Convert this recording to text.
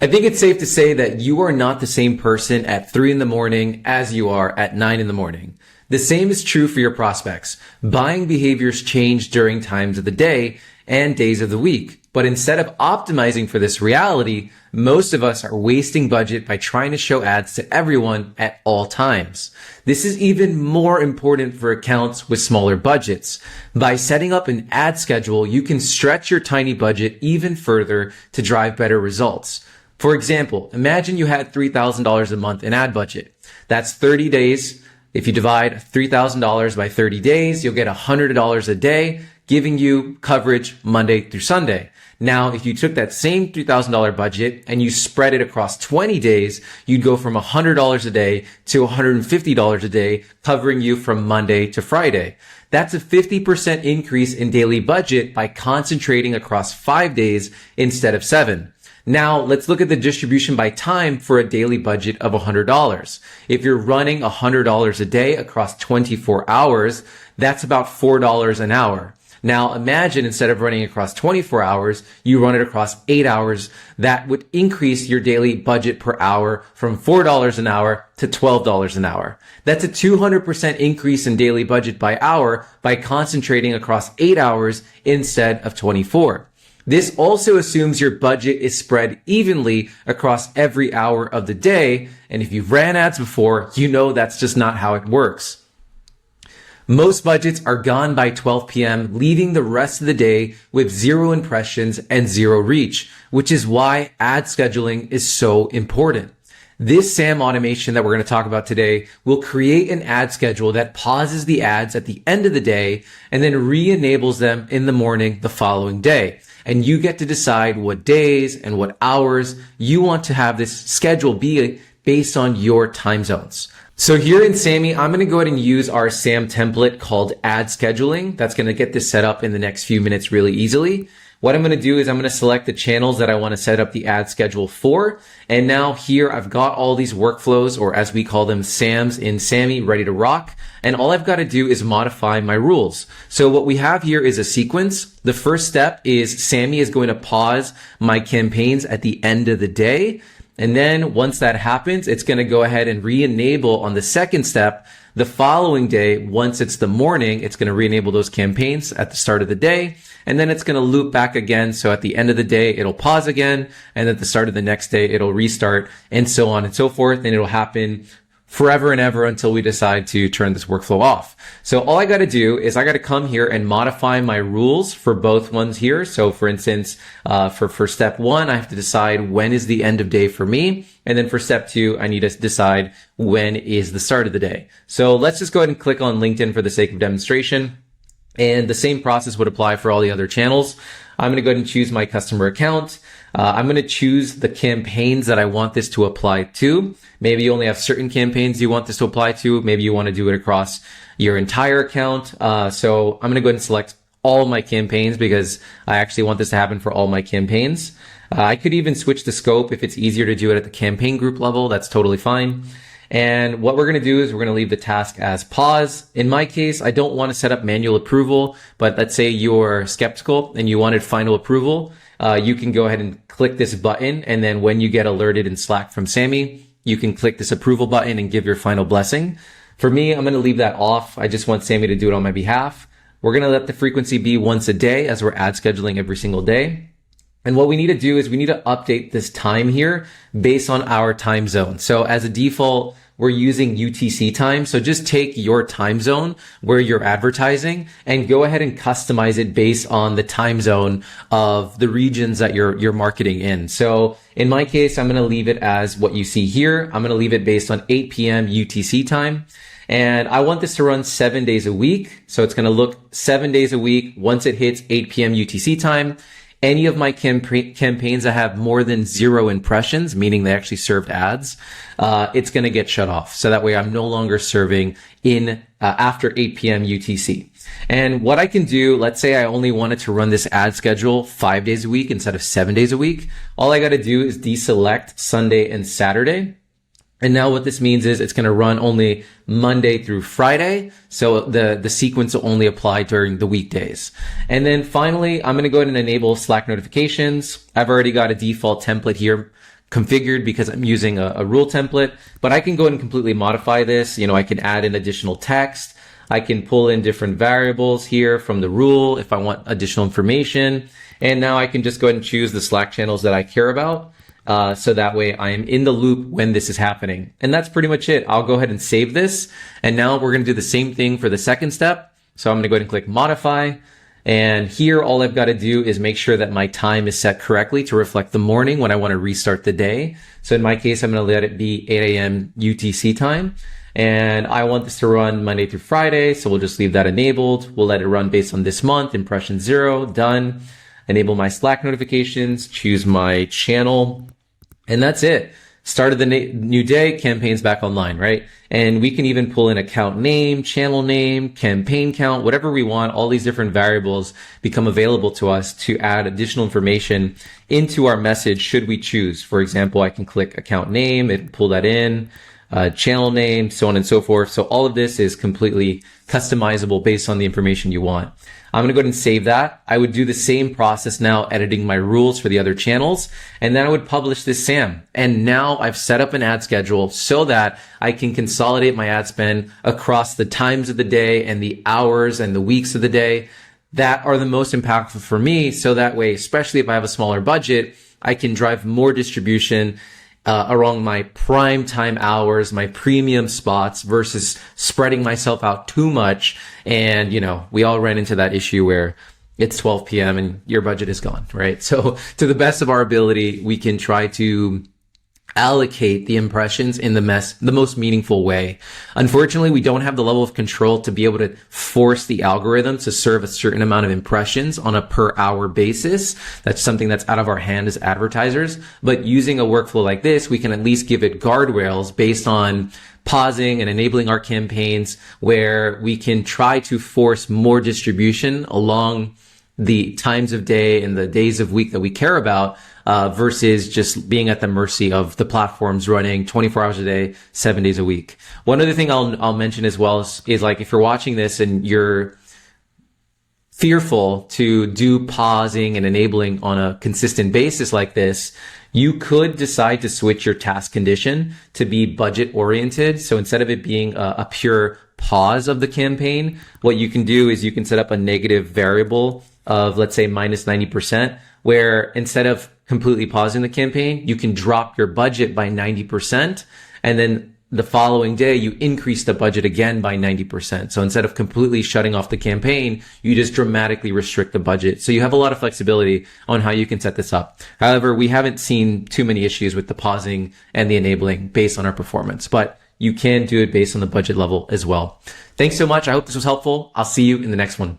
I think it's safe to say that you are not the same person at 3 in the morning as you are at 9 in the morning. The same is true for your prospects. Buying behaviors change during times of the day and days of the week. But instead of optimizing for this reality, most of us are wasting budget by trying to show ads to everyone at all times. This is even more important for accounts with smaller budgets. By setting up an ad schedule, you can stretch your tiny budget even further to drive better results. For example, imagine you had $3,000 a month in ad budget. That's 30 days. If you divide $3,000 by 30 days, you'll get $100 a day, giving you coverage Monday through Sunday. Now, if you took that same $3,000 budget and you spread it across 20 days, you'd go from $100 a day to $150 a day, covering you from Monday to Friday. That's a 50% increase in daily budget by concentrating across 5 days instead of 7. Now, let's look at the distribution by time for a daily budget of $100. If you're running $100 a day across 24 hours, that's about $4 an hour. Now, imagine instead of running across 24 hours, you run it across 8 hours. That would increase your daily budget per hour from $4 an hour to $12 an hour. That's a 200% increase in daily budget by hour by concentrating across 8 hours instead of 24. This also assumes your budget is spread evenly across every hour of the day. And if you've ran ads before, you know that's just not how it works. Most budgets are gone by 12 p.m., leaving the rest of the day with 0 impressions and 0 reach, which is why ad scheduling is so important. This SAM automation that we're going to talk about today will create an ad schedule that pauses the ads at the end of the day and then re-enables them in the morning the following day. And you get to decide what days and what hours you want to have this schedule be based on your time zones. So here in Sammy, I'm going to go ahead and use our SAM template called ad scheduling. That's going to get this set up in the next few minutes really easily. What I'm going to do is I'm going to select the channels that I want to set up the ad schedule for. And now here I've got all these workflows, or as we call them, SAMs in Sammy, ready to rock. And all I've got to do is modify my rules. So what we have here is a sequence. The first step is Sammy is going to pause my campaigns at the end of the day. And then once that happens, it's going to go ahead and re-enable on the second step. The following day, once it's the morning, it's going to re-enable those campaigns at the start of the day. And then it's going to loop back again. So at the end of the day, it'll pause again. And at the start of the next day, it'll restart, and so on and so forth. And it'll happen forever and ever until we decide to turn this workflow off. So all I got to do is I got to come here and modify my rules for both ones here. So for instance, for step 1, I have to decide when is the end of day for me. And then for step 2, I need to decide when is the start of the day. So let's just go ahead and click on LinkedIn for the sake of demonstration. And the same process would apply for all the other channels. I'm going to go ahead and choose my customer account. I'm going to choose the campaigns that I want this to apply to. Maybe you only have certain campaigns you want this to apply to. Maybe you want to do it across your entire account. So I'm going to go ahead and select all my campaigns because I actually want this to happen for all my campaigns. I could even switch the scope if it's easier to do it at the campaign group level. That's totally fine. And what we're going to do is we're going to leave the task as pause. In my case, I don't want to set up manual approval, but let's say you're skeptical and you wanted final approval. You can go ahead and click this button. And then when you get alerted in Slack from Sammy, you can click this approval button and give your final blessing. For me, I'm going to leave that off. I just want Sammy to do it on my behalf. We're going to let the frequency be once a day as we're ad scheduling every single day. And what we need to do is we need to update this time here based on our time zone. So as a default, we're using UTC time. So just take your time zone where you're advertising and go ahead and customize it based on the time zone of the regions that you're marketing in. So in my case, I'm going to leave it as what you see here. I'm going to leave it based on 8 p.m. UTC time. And I want this to run 7 days a week. So it's going to look 7 days a week once it hits 8 p.m. UTC time. Any of my campaigns that have more than 0 impressions, meaning they actually served ads, it's going to get shut off. So that way I'm no longer serving in after 8 p.m. UTC. And what I can do, let's say I only wanted to run this ad schedule 5 days a week instead of 7 days a week. All I got to do is deselect Sunday and Saturday. And now what this means is it's going to run only Monday through Friday. So the sequence will only apply during the weekdays. And then finally, I'm going to go ahead and enable Slack notifications. I've already got a default template here configured because I'm using a rule template, but I can go ahead and completely modify this. I can add in additional text. I can pull in different variables here from the rule if I want additional information. And now I can just go ahead and choose the Slack channels that I care about. So that way I am in the loop when this is happening. And that's pretty much it. I'll go ahead and save this. And now we're going to do the same thing for the second step. So I'm going to go ahead and click modify. And here, all I've got to do is make sure that my time is set correctly to reflect the morning when I want to restart the day. So in my case, I'm going to let it be 8 a.m. UTC time. And I want this to run Monday through Friday. So we'll just leave that enabled. We'll let it run based on this month, impression 0, done. Enable my Slack notifications, choose my channel. And that's it. Started the new day, campaign's back online, right? And we can even pull in account name, channel name, campaign count, whatever we want. All these different variables become available to us to add additional information into our message should we choose. For example, I can click account name and pull that in, channel name, so on and so forth. So all of this is completely customizable based on the information you want. I'm going to go ahead and save that. I would do the same process now, editing my rules for the other channels, and then I would publish this SAM. And now I've set up an ad schedule so that I can consolidate my ad spend across the times of the day and the hours and the weeks of the day that are the most impactful for me. So that way, especially if I have a smaller budget, I can drive more distribution around my prime time hours, my premium spots versus spreading myself out too much. And, we all ran into that issue where it's 12 p.m. and your budget is gone, right? So to the best of our ability, we can try to allocate the impressions in the most meaningful way. Unfortunately, we don't have the level of control to be able to force the algorithm to serve a certain amount of impressions on a per hour basis. That's something that's out of our hand as advertisers. But using a workflow like this, we can at least give it guardrails based on pausing and enabling our campaigns where we can try to force more distribution along the times of day and the days of week that we care about, versus just being at the mercy of the platforms running 24 hours a day, 7 days a week. One other thing I'll mention as well is like, if you're watching this and you're fearful to do pausing and enabling on a consistent basis like this, you could decide to switch your task condition to be budget oriented. So instead of it being a pure pause of the campaign, what you can do is you can set up a negative variable of, let's say, minus 90%, where instead of completely pausing the campaign, you can drop your budget by 90%. And then the following day, you increase the budget again by 90%. So instead of completely shutting off the campaign, you just dramatically restrict the budget. So you have a lot of flexibility on how you can set this up. However, we haven't seen too many issues with the pausing and the enabling based on our performance, but you can do it based on the budget level as well. Thanks so much. I hope this was helpful. I'll see you in the next one.